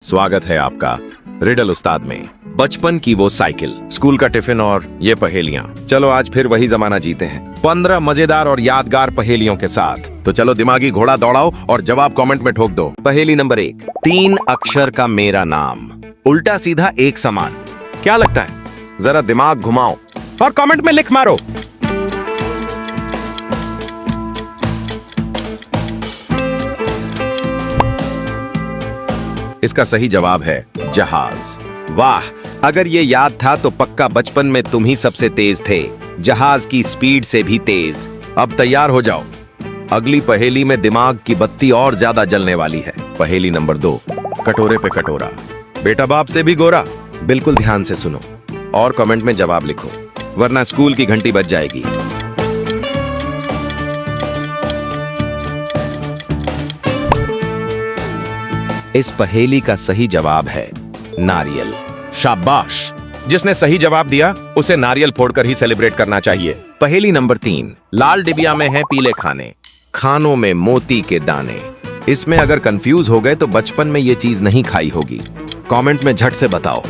स्वागत है आपका रिडल उस्ताद में। बचपन की वो साइकिल, स्कूल का टिफिन और ये पहेलियां। चलो आज फिर वही जमाना जीते हैं 15 मजेदार और यादगार पहेलियों के साथ। तो चलो दिमागी घोड़ा दौड़ाओ और जवाब कमेंट में ठोक दो। पहेली नंबर 1, 3 अक्षर का मेरा नाम, उल्टा सीधा एक समान। क्या लगता है? जरा दिमाग घुमाओ और कमेंट में लिख मारो। इसका सही जवाब है जहाज। वाह, अगर ये याद था तो पक्का बचपन में तुम ही सबसे तेज थे, जहाज की स्पीड से भी तेज। अब तैयार हो जाओ, अगली पहेली में दिमाग की बत्ती और ज्यादा जलने वाली है। पहेली नंबर 2, कटोरे पे कटोरा, बेटा बाप से भी गोरा। बिल्कुल ध्यान से सुनो और कमेंट में जवाब लिखो, वरना स्कूल की घंटी बज जाएगी। इस पहेली का सही जवाब है नारियल। शाबाश, जिसने सही जवाब दिया उसे नारियल फोड़कर ही सेलिब्रेट करना चाहिए। पहेली नंबर 3, लाल डिबिया में है पीले खाने, खानों में मोती के दाने। इसमें अगर कंफ्यूज हो गए तो बचपन में ये चीज नहीं खाई होगी। कमेंट में झट से बताओ।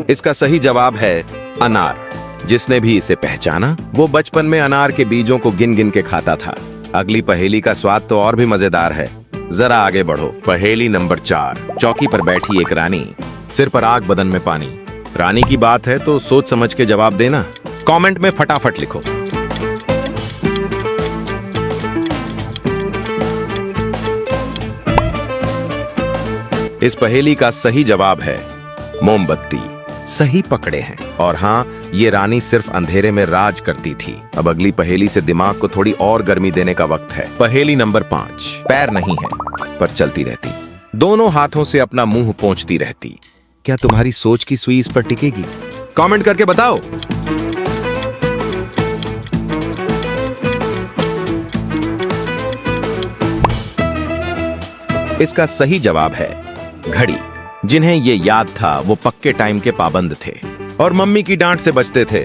इसका सही जवाब है अनार। जिसने भी इसे पहचाना वो बचपन में अनार के बीजों को गिन गिन के खाता था। अगली पहेली का स्वाद तो और भी मजेदार है, जरा आगे बढ़ो। पहेली नंबर 4, चौकी पर बैठी एक रानी, सिर पर आग बदन में पानी। रानी की बात है तो सोच समझ के जवाब देना। कमेंट में फटाफट लिखो। इस पहेली का सही जवाब है मोमबत्ती। सही पकड़े हैं। और हाँ, ये रानी सिर्फ अंधेरे में राज करती थी। अब अगली पहेली से दिमाग को थोड़ी और गर्मी देने का वक्त है। पहेली नंबर 5, पैर नहीं है पर चलती रहती, दोनों हाथों से अपना मुंह पोंछती रहती। क्या तुम्हारी सोच की सुई इस पर टिकेगी? कमेंट करके बताओ। इसका सही जवाब है घड़ी। जिन्हें ये याद था वो पक्के टाइम के पाबंद थे और मम्मी की डांट से बचते थे।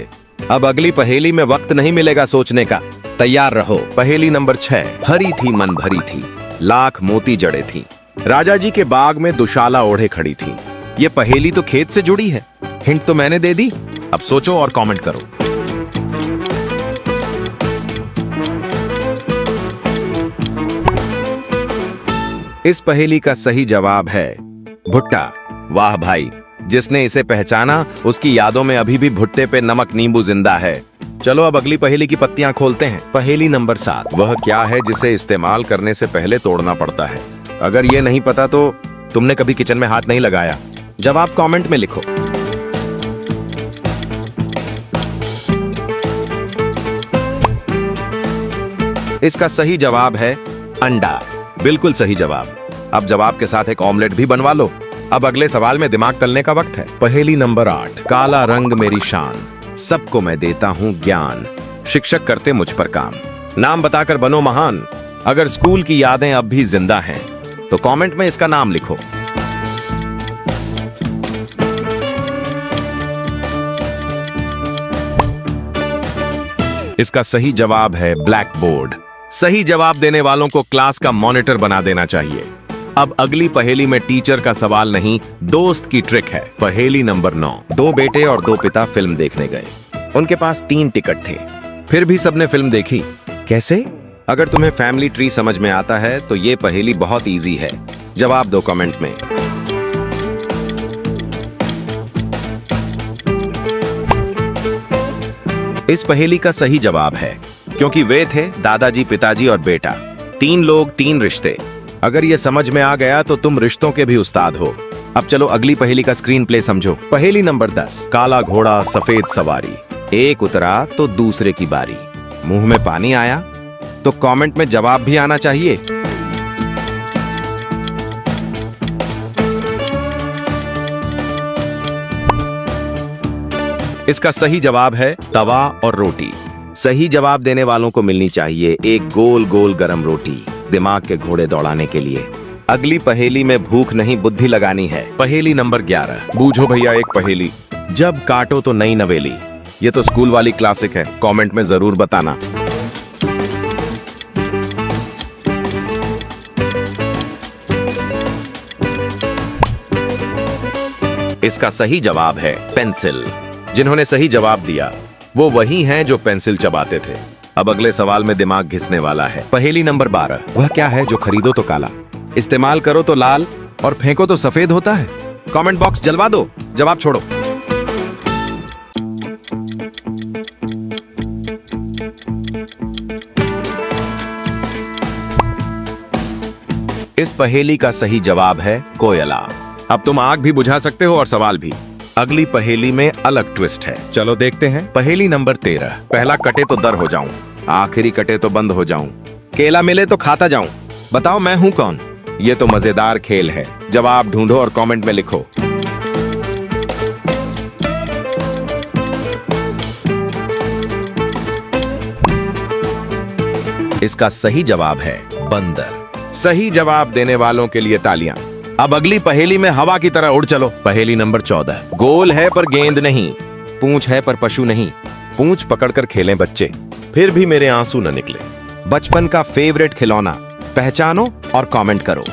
अब अगली पहेली में वक्त नहीं मिलेगा सोचने का, तैयार रहो। पहेली नंबर 6, हरी थी मन भरी थी, लाख मोती जड़े थी, राजा जी के बाग में दुशाला ओढ़े खड़ी थी। ये पहेली तो खेत से जुड़ी है, हिंट तो मैंने दे दी। अब सोचो और कमेंट करो। इस पहेली का सही जवाब है भुट्टा। वाह भाई, जिसने इसे पहचाना उसकी यादों में अभी भी भुट्टे पे नमक नींबू जिंदा है। चलो अब अगली पहेली की पत्तियां खोलते हैं। पहेली नंबर 7, वह क्या है जिसे इस्तेमाल करने से पहले तोड़ना पड़ता है? अगर ये नहीं पता तो तुमने कभी किचन में हाथ नहीं लगाया। जवाब कमेंट में लिखो। इसका सही जवाब है अंडा। बिल्कुल सही जवाब। अब जवाब के साथ एक ऑमलेट भी बनवा लो। अब अगले सवाल में दिमाग तलने का वक्त है। पहेली नंबर 8, काला रंग मेरी शान, सबको मैं देता हूं ज्ञान, शिक्षक करते मुझ पर काम, नाम बताकर बनो महान। अगर स्कूल की यादें अब भी जिंदा हैं तो कमेंट में इसका नाम लिखो। इसका सही जवाब है ब्लैक बोर्ड। सही जवाब देने वालों को क्लास का मॉनिटर बना देना चाहिए। अब अगली पहेली में टीचर का सवाल नहीं, दोस्त की ट्रिक है। पहेली नंबर 9, 2 बेटे और 2 पिता फिल्म देखने गए। उनके पास 3 टिकट थे, फिर भी सबने फिल्म देखी। कैसे? अगर तुम्हें फैमिली ट्री समझ में आता है तो ये पहेली बहुत इजी है। जवाब दो कमेंट में। इस पहेली का सही जवाब है क्योंकि वे थे दादाजी, पिताजी और बेटा। 3 लोग 3 रिश्ते। अगर ये समझ में आ गया तो तुम रिश्तों के भी उस्ताद हो। अब चलो अगली पहेली का स्क्रीन प्ले समझो। पहेली नंबर 10, काला घोड़ा सफेद सवारी, एक उतरा तो दूसरे की बारी, मुंह में पानी आया। तो कमेंट में जवाब भी आना चाहिए। इसका सही जवाब है तवा और रोटी। सही जवाब देने वालों को मिलनी चाहिए एक गोल गोल गरम रोटी, दिमाग के घोड़े दौड़ाने के लिए। अगली पहेली में भूख नहीं बुद्धि लगानी है। पहेली नंबर 11, बूझो भैया एक पहेली, जब काटो तो नई नवेली। ये तो स्कूल वाली क्लासिक है, कमेंट में जरूर बताना। इसका सही जवाब है पेंसिल। जिन्होंने सही जवाब दिया वो वही हैं जो पेंसिल चबाते थे। अब अगले सवाल में दिमाग घिसने वाला है। पहेली नंबर 12। वह क्या है जो खरीदो तो काला, इस्तेमाल करो तो लाल और फेंको तो सफेद होता है? कमेंट बॉक्स जलवा दो, जवाब छोड़ो। इस पहेली का सही जवाब है कोयला। अब तुम आग भी बुझा सकते हो और सवाल भी। अगली पहेली में अलग ट्विस्ट है, चलो देखते हैं। पहेली नंबर 13। पहला कटे तो दर हो जाऊं, आखिरी कटे तो बंद हो जाऊं, केला मिले तो खाता जाऊं, बताओ मैं हूं कौन? ये तो मजेदार खेल है। जवाब ढूंढो और कमेंट में लिखो। इसका सही जवाब है बंदर। सही जवाब देने वालों के लिए तालियां। अब अगली पहेली में हवा की तरह उड़ चलो। पहेली नंबर 14। गोल है पर गेंद नहीं, पूंछ है पर पशु नहीं, पूंछ पकड़कर खेलें बच्चे, फिर भी मेरे आंसू न निकले। बचपन का फेवरेट खिलौना, पहचानो और कमेंट करो।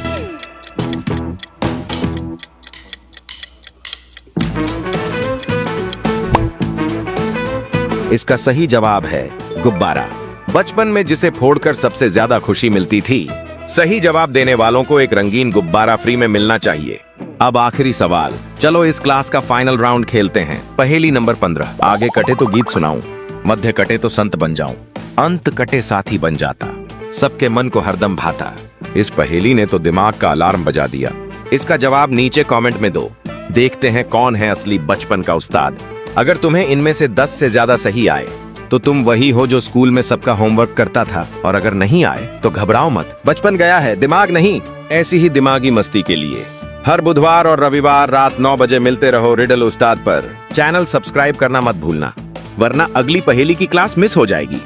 इसका सही जवाब है गुब्बारा। बचपन में जिसे फोड़कर सबसे ज्यादा खुशी मिलती थी। सही जवाब देने वालों को एक रंगीन गुब्बारा फ्री में मिलना चाहिए। अब आखिरी सवाल, चलो इस क्लास का फाइनल राउंड खेलते हैं। पहेली नंबर 15। आगे कटे तो गीत सुनाऊं, मध्य कटे तो संत बन जाऊं, अंत कटे साथी बन जाता, सबके मन को हरदम भाता। इस पहेली ने तो दिमाग का अलार्म बजा दिया। इसका जवाब नीचे कमेंट में दो। देखते हैं कौन है असली बचपन का उस्ताद। अगर तुम्हें इनमें से 10 से ज्यादा सही आए तो तुम वही हो जो स्कूल में सबका होमवर्क करता था, और अगर नहीं आए तो घबराओ मत, बचपन गया है, दिमाग नहीं। ऐसी ही दिमागी मस्ती के लिए हर बुधवार और रविवार रात 9 बजे मिलते रहो रिडल उस्ताद पर। चैनल सब्सक्राइब करना मत भूलना, वरना अगली पहेली की क्लास मिस हो जाएगी।